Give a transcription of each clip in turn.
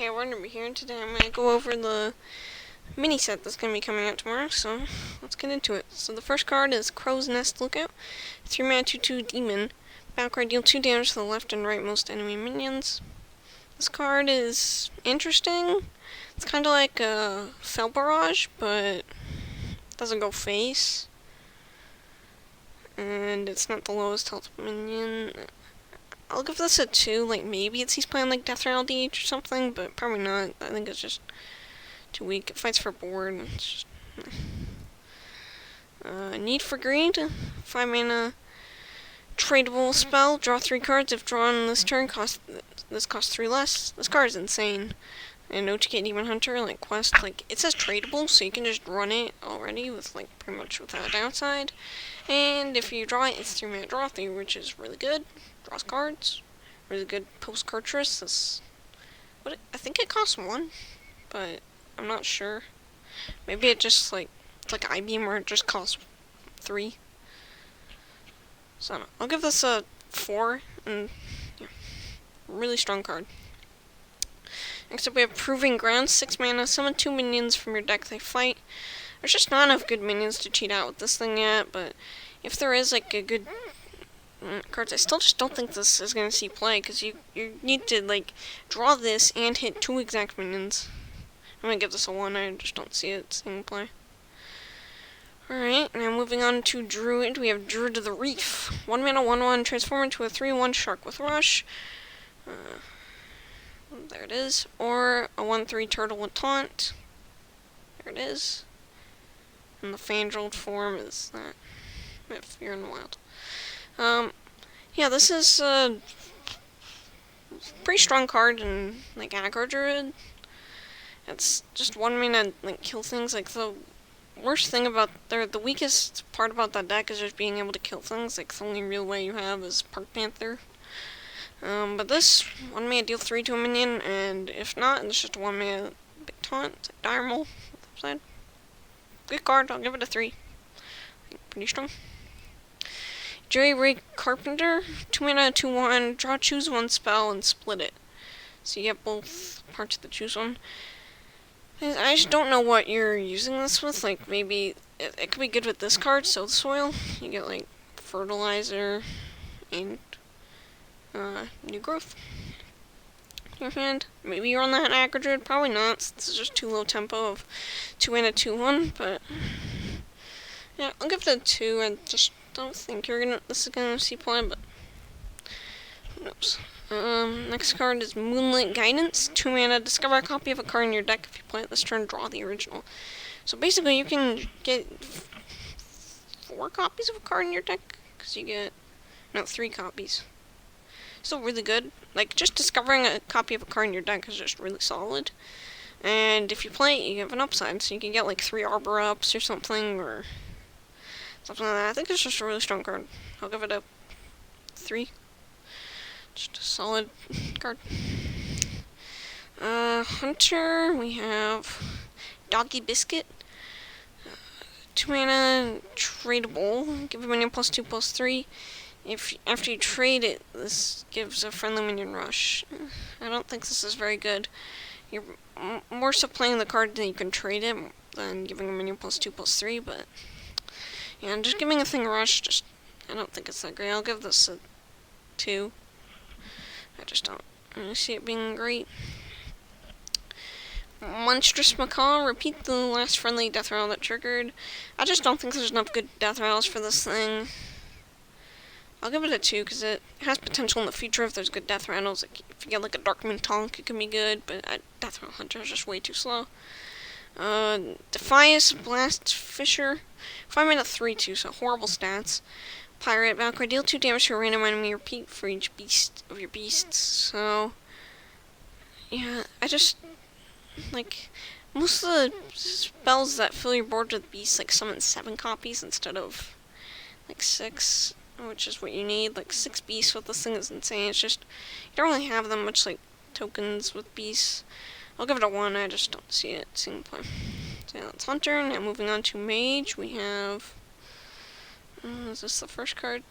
Hey, Wonderby here, and today I'm going to go over the mini set that's going to be coming out tomorrow, so let's get into it. So the first card is Crow's Nest Lookout, 3-mana 2/2 Demon. Battle card, deal 2 damage to the left and rightmost enemy minions. This card is interesting. It's kind of like a Fel Barrage, but doesn't go face. And it's not the lowest health minion. I'll give this a 2, like maybe he's playing like Death Rattle DH or something, but probably not. I think it's just too weak. It fights for board. It's just, Need for Greed, 5 mana tradable spell. Draw 3 cards. If drawn this turn, costs 3 less. This card is insane. And OTK Demon Hunter, like quest, like it says tradable, so you can just run it already with like pretty much without a downside. And if you draw it, it's 3 mana draw 3, which is really good. Draws cards, really good post Cartridge. I think it costs 1, but I'm not sure. Maybe it just like it's like I-Beam where it just costs 3. So I'll give this a 4, and yeah, really strong card. Next up we have Proving Ground, 6 mana, summon 2 minions from your deck, they fight. There's just not enough good minions to cheat out with this thing yet, but if there is like a good cards, I still just don't think this is going to see play, because you need to like draw this and hit 2 exact minions. I'm going to give this a 1, I just don't see it seeing play. Alright, now moving on to Druid, we have Druid of the Reef. 1 mana, 1/1, transform into a 3/1 Shark with Rush. There it is. Or a 1/3 Turtle with Taunt. There it is. And the Fandrilled form is that, if you're in the wild. Yeah, this is a pretty strong card in, like, aggro Druid. It's just 1 mana, like, kill things. Like, the worst thing about, the weakest part about that deck is just being able to kill things. Like, the only real way you have is Park Panther. But this 1 mana deal 3 to a minion, and if not, it's just a 1 mana big taunt. It's like Dire Mole. Side. Good card, I'll give it a 3. Pretty strong. Jerry Ray Carpenter, 2 mana, 2/1, choose 1 spell and split it. So you get both parts of the choose 1. I just don't know what you're using this with. Like, maybe it could be good with this card, Sow the Soil. You get, like, fertilizer and new growth. Your hand. Maybe you're on that aggro Druid, probably not. This is just too low tempo of 2 mana 2/1, but yeah, I'll give it a 2. I just don't think this is gonna see play, but who knows. Next card is Moonlit Guidance. 2 mana, discover a copy of a card in your deck. If you play it this turn, draw the original. So basically, you can get 4 copies of a card in your deck, because you get 3 copies. Still really good. Like, just discovering a copy of a card in your deck is just really solid. And if you play it, you have an upside, so you can get like 3 Arbor ups or something, or something like that. I think it's just a really strong card. I'll give it a 3. Just a solid card. Hunter, we have Doggy Biscuit. 2 mana, tradable. Give a minion +2/+3. If after you trade it, this gives a friendly minion rush. I don't think this is very good. You're more so playing the card that you can trade it than giving a minion +2/+3, but yeah, just giving a thing rush, I don't think it's that great. I'll give this a 2. I just don't really see it being great. Monstrous Macaw, repeat the last friendly death rattle that triggered. I just don't think there's enough good death rattles for this thing. I'll give it a 2, because it has potential in the future if there's good death rattles. Like, if you get like a Darkmoon Tonk, it can be good, but Death Rattle Hunter is just way too slow. Defias Blast Fisher, 5 mana 3/2, so horrible stats. Pirate, Valkyrie, deal 2 damage to a random enemy, repeat for each beast of your beasts. So, yeah, I just, like, most of the spells that fill your board with beasts, like, summon 7 copies instead of, like, 6. Which is what you need. Like 6 beasts with this thing is insane. It's just, you don't really have them much like tokens with beasts. I'll give it a 1, I just don't see it seeing play. So yeah, that's Hunter. Now moving on to Mage, we have, is this the first card?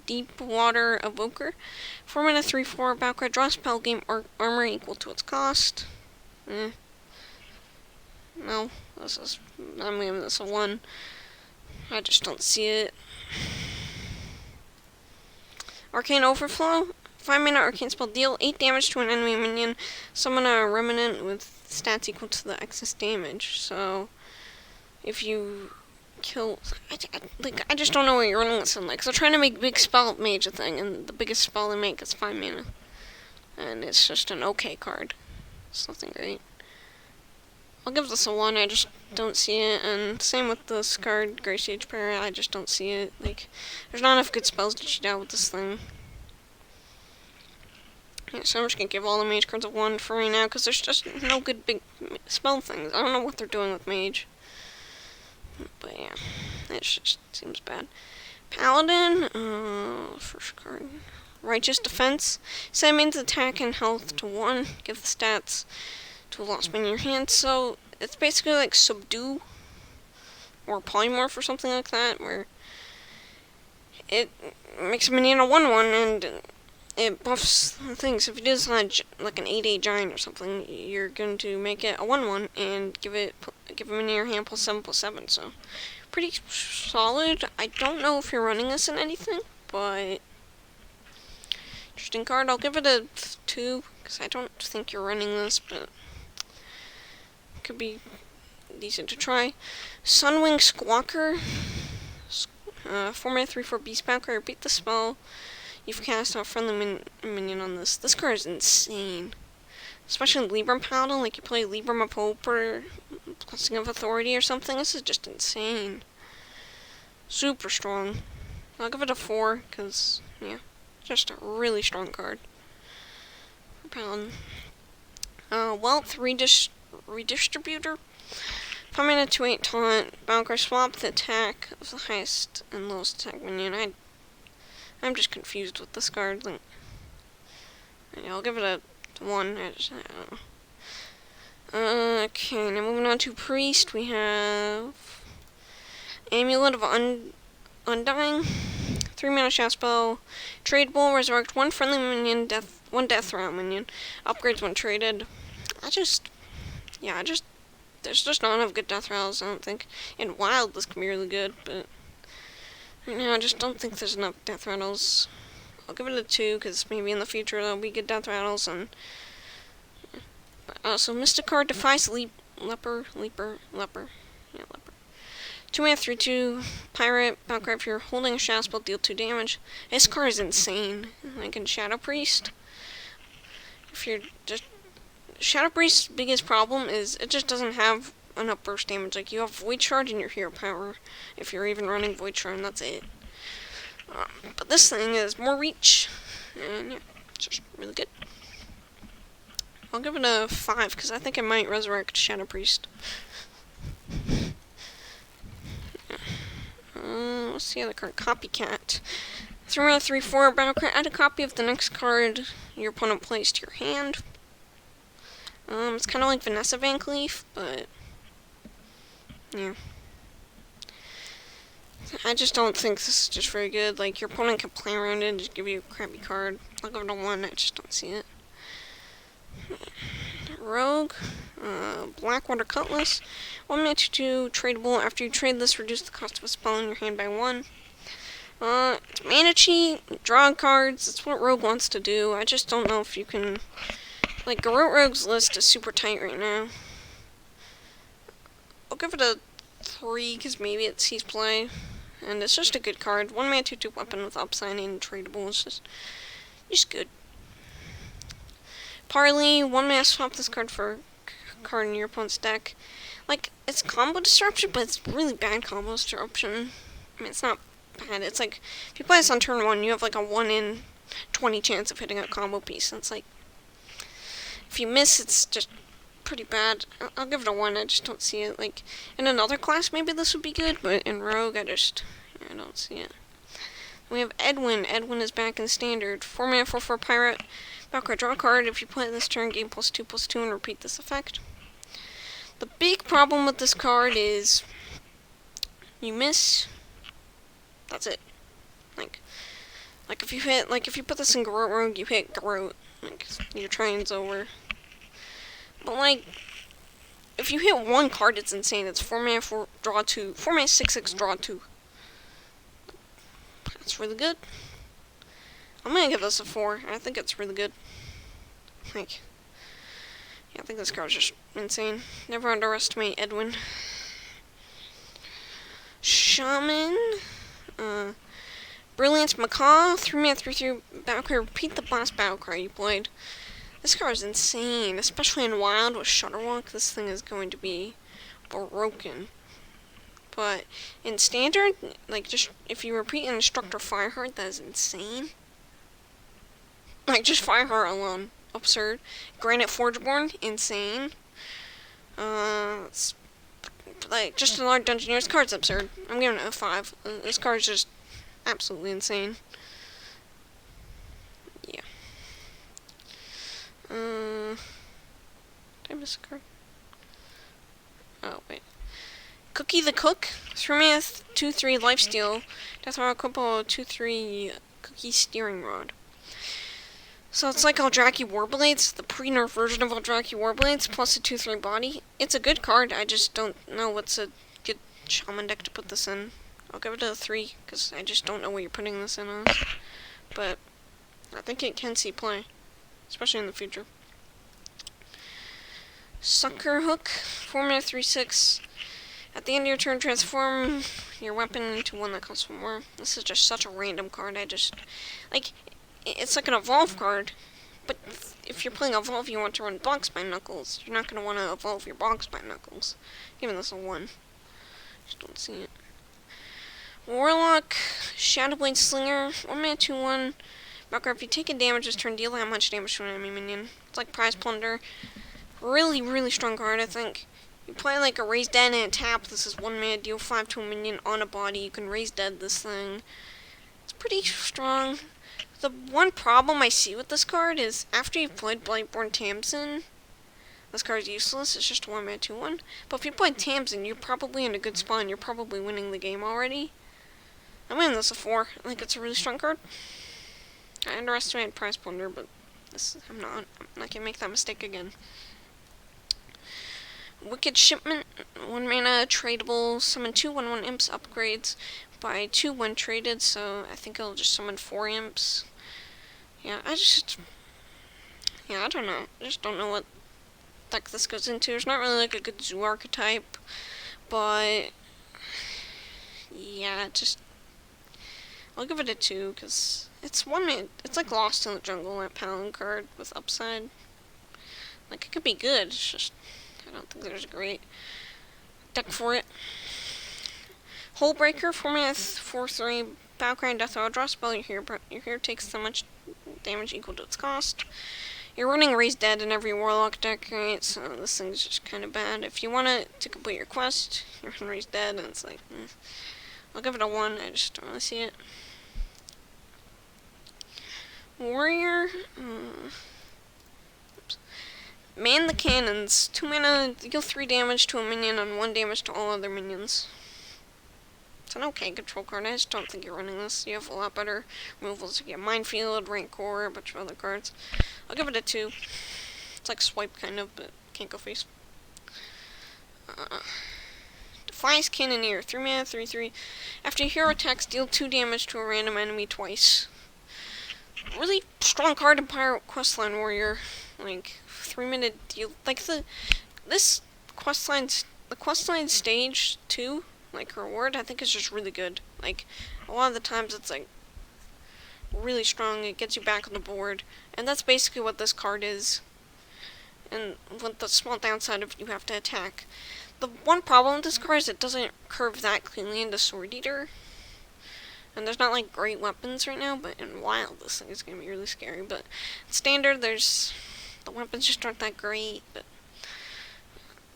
Deep Water Evoker. 4 mana 3/4 battle card. Draw spell, gain armor equal to its cost. No, I'm giving this a 1. I just don't see it. Arcane Overflow. 5 mana arcane spell, deal 8 damage to an enemy minion. Summon a remnant with stats equal to the excess damage. So, if you kill... I just don't know what you're running this in. Like, so trying to make big spell mage a thing, and the biggest spell they make is 5 mana. And it's just an okay card. It's nothing great. I'll give this a 1, I just don't see it, and same with this card, Grey Sage Parrot, I just don't see it. Like, there's not enough good spells to cheat out with this thing. Yeah, so I'm just gonna give all the mage cards a 1 for right now, because there's just no good big spell things. I don't know what they're doing with mage. But yeah, it just seems bad. Paladin, first card. Righteous Defense. Set means attack and health to 1, give the stats to a lost minion in your hand. So it's basically like Subdue or Polymorph or something like that, where it makes a minion a 1/1 and it buffs things. If it is like an 8/8 giant or something, you're going to make it a 1/1 and give a minion in your hand +7/+7. So pretty solid. I don't know if you're running this in anything, but interesting card. I'll give it a 2 because I don't think you're running this, but could be decent to try. Sunwing Squawker. 4 mana 3/4 beast backer. Repeat the spell. You've cast a friendly minion on this. This card is insane. Especially Libram Paladin, like you play Libram Pope or Blessing of Authority or something. This is just insane. Super strong. I'll give it a 4, because, yeah, just a really strong card for Paladin. Wealth Redistributor. 5 mana 2/8 taunt. Battlecry, swap the attack of the highest and lowest attack minion. I'm just confused with this card. Like, yeah, I'll give it a 1. I don't know. Okay, now moving on to Priest, we have Amulet of Undying. 3 mana shaft spell. Tradable, resurrect 1 friendly minion, 1 death round minion. Upgrades when traded. There's just not enough good death rounds, I don't think. In Wild, this can be really good, but right now, I just don't think there's enough death rattles. I'll give it a 2, because maybe in the future there'll be good death rattles. And so Mystic card, Defies Leper. 2 mana 3/2 Pirate. Battlecry, if you're holding a shaft spell, deal 2 damage. This card is insane. Like in Shadow Priest, if you're just Shadow Priest's biggest problem is it just doesn't have enough burst damage. Like, you have Void Shard and your hero power, if you're even running Void Shard, and that's it. But this thing is more reach, and yeah, it's just really good. I'll give it a 5, because I think I might resurrect Shadow Priest. What's the other card? Copycat. 3 mana 3/4 Battlecry. Add a copy of the next card your opponent plays to your hand. It's kind of like Vanessa Van Cleef, but yeah. I just don't think this is just very good. Like, your opponent can play around it and just give you a crappy card. I'll give it a 1, I just don't see it. Rogue, Blackwater Cutlass. 1 mana 2/2 tradable. After you trade this, reduce the cost of a spell in your hand by 1. It's mana cheat, draw cards. That's what Rogue wants to do. I just don't know if you can. Like, Garrote Rogue's list is super tight right now. I'll give it a 3, because maybe it sees play. And it's just a good card. 1 mana 2/2 weapon with upside and tradable. It's just good. Parley, 1 mana swap this card for a card in your opponent's deck. Like, it's combo disruption, but it's really bad combo disruption. I mean, it's not bad. It's like, if you play this on turn 1, you have like a 1 in 20 chance of hitting a combo piece. And it's like, if you miss, it's just pretty bad. I'll give it a 1, I just don't see it. Like, in another class, maybe this would be good, but in Rogue, I don't see it. We have Edwin. Edwin is back in Standard. 4 mana 4/4 Pirate. Battlecry, draw a card. If you play it this turn, gain +2/+2 and repeat this effect. The big problem with this card is you miss. That's it. Like, Like if you put this in Garrote Rogue, you hit Garrote. Like, your train's over. But like, if you hit one card, it's insane. It's 4 mana, 4, draw 2. 4 mana, 6/6, draw 2. That's really good. I'm gonna give this a 4. I think it's really good. Like, yeah, I think this card's just insane. Never underestimate Edwin. Shaman. Brilliant Macaw. 3 mana, 3/3 battle cry. Repeat the last battle cry you played. This card is insane, especially in Wild with Shutterwalk. This thing is going to be broken. But in Standard, like, just if you repeat an Instructor Fireheart, that is insane. Like, just Fireheart alone, absurd. Granite Forgeborn, insane. It's, like, just a large Dungeoneer. This card's absurd. I'm giving it a 5. This card's just absolutely insane. Yeah. Did I miss a card? Oh, wait. Cookie the Cook. 3 mana, 2/3 lifesteal. Death Roll Couple 2/3 Cookie Steering Rod. So it's like Eldrazi Warblades, the pre-nerf version of Eldrazi Warblades, plus a 2/3 body. It's a good card, I just don't know what's a good Shaman deck to put this in. I'll give it a 3, because I just don't know what you're putting this in as. But I think it can see play, especially in the future. Sucker Hook, 4 mana, 3/6. At the end of your turn, transform your weapon into one that costs 1 more. This is just such a random card. I just, like, it's like an evolve card, but if you're playing evolve, you want to run Boxbind Knuckles. You're not going to want to evolve your Boxbind Knuckles. Giving this a 1. Just don't see it. Warlock, Shadowblade Slinger, 1 mana, 2/1. Marker, if you take a damage this turn, deal that much damage to an enemy minion. It's like Prize Plunder. Really, really strong card, I think. You play like a Raise Dead and a tap. This is 1 mana, deal 5 to a minion on a body. You can Raise Dead this thing. It's pretty strong. The one problem I see with this card is after you've played Blightborn Tamsin, this card's useless. It's just 1 mana, 2/1. But if you played Tamsin, you're probably in a good spot and you're probably winning the game already. I'm giving this a 4. I think it's a really strong card. I underestimated Prize Plunder, but I'm not gonna make that mistake again. Wicked Shipment, 1 mana, tradable, summon 2 1/1 imps, upgrades by 2 when traded, so I think it'll just summon 4 imps. Yeah, I don't know. I just don't know what deck this goes into. There's not really like a good zoo archetype, but yeah, I'll give it a 2, because it's 1 mana, it's like Lost in the Jungle, that Paladin card with upside. Like, it could be good, it's just, I don't think there's a great deck for it. Hullbreaker, 4 mana, 4/3, Battlecry and Death Roll, draw a spell, your hero takes so much damage equal to its cost. You're running Raise Dead in every Warlock deck, right, so this thing's just kind of bad. If you want to complete your quest, you're running Raise Dead, and it's like, I'll give it a 1, I just don't really see it. Warrior, Man the Cannons, 2 mana, deal 3 damage to a minion and 1 damage to all other minions. It's an okay control card, I just don't think you're running this. You have a lot better removals. You get Minefield, Rancor, a bunch of other cards. I'll give it a 2. It's like Swipe, kind of, but can't go face. Defiance Cannoneer, 3 mana, 3/3. After your hero attacks, deal 2 damage to a random enemy twice. Really strong card in Pirate Questline Warrior. Like, 3 minute deal. Like, the questline stage 2, like, reward, I think is just really good. Like, a lot of the times it's, like, really strong. It gets you back on the board. And that's basically what this card is. And with the small downside of you have to attack. The one problem with this card is it doesn't curve that cleanly into Sword Eater. And there's not, like, great weapons right now, but in Wild, this thing is going to be really scary. But in Standard, the weapons just aren't that great, but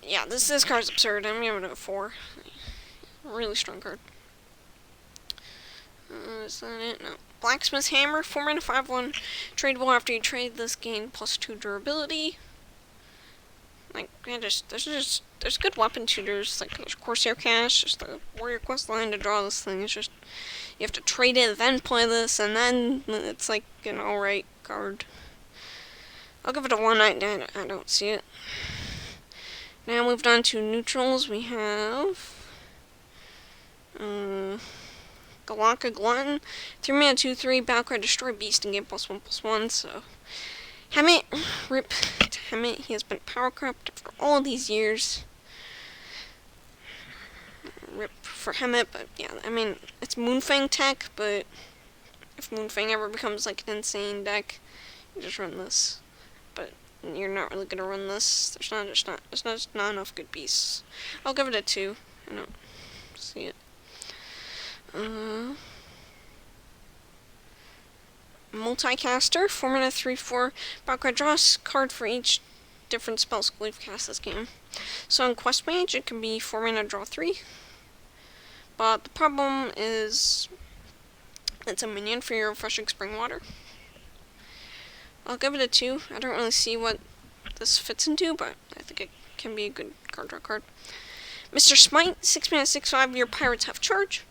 yeah, this card's absurd. I'm giving it a 4. Really strong card. Is that it? No. Blacksmith's Hammer, 4 mana, 5/1. Tradable after you trade this, gain +2 durability. Like, yeah, there's good weapon shooters. Like, there's Corsair Cache, there's the Warrior Quest line to draw this thing. It's just, You have to trade it, then play this, and then it's like an alright card. I'll give it a 1. I don't see it. Now moved on to neutrals. We have Galaka Glutton. 3 mana 2/3, battlecry, destroy beast and gain +1/+1. So Hemet, rip to Hemet. He has been power crept for all these years. Rip for Hemet, but yeah, I mean, it's Moonfang tech, but if Moonfang ever becomes like an insane deck, you just run this. But you're not really gonna run this. There's not enough good beasts. I'll give it a 2. I don't see it. Multicaster, 4 mana 3/4. Battlecry, draw a card for each different spell school you've cast this game. So in Quest Mage, it can be 4 mana, draw 3. But the problem is it's a minion for your Refreshing Spring Water. I'll give it a 2. I don't really see what this fits into, but I think it can be a good card draw card. Mr. Smite, 6 mana 6/5. Your pirates have charge.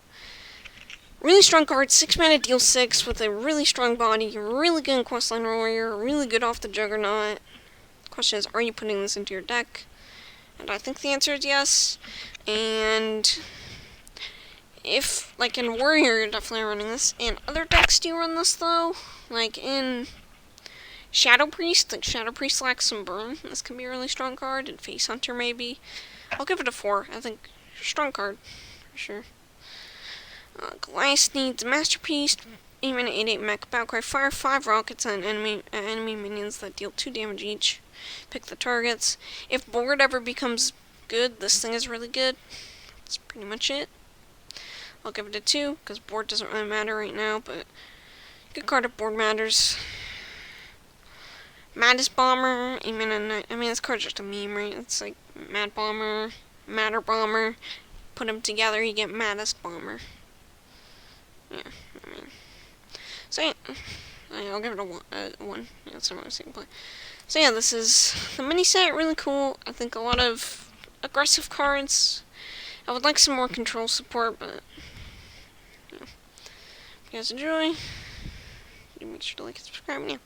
Really strong card, 6 mana, deal 6 with a really strong body. You're really good in Questline Warrior, really good off the Juggernaut. The question is, are you putting this into your deck? And I think the answer is yes. And if, like in Warrior, you're definitely running this. In other decks, do you run this though? Like in Shadow Priest, like Shadow Priest lacks some burn. This can be a really strong card. And Face Hunter, maybe. I'll give it a 4. I think strong card, for sure. Goliath needs Masterpiece. 8 mana 8/8 mech. Battlecry, fire 5 rockets on enemy minions that deal 2 damage each. Pick the targets. If board ever becomes good, this thing is really good. That's pretty much it. I'll give it a 2, because board doesn't really matter right now, but good card if board matters. Maddest Bomber, 8 mana. I mean, this card's just a meme, right? It's like Mad Bomber, Matter Bomber. Put them together, you get Maddest Bomber. Yeah, I mean. So yeah, I'll give it a 1. Yeah, that's what I was saying. So yeah, this is the mini set. Really cool. I think a lot of aggressive cards. I would like some more control support, but yeah. If you guys enjoy, make sure to like and subscribe. Yeah.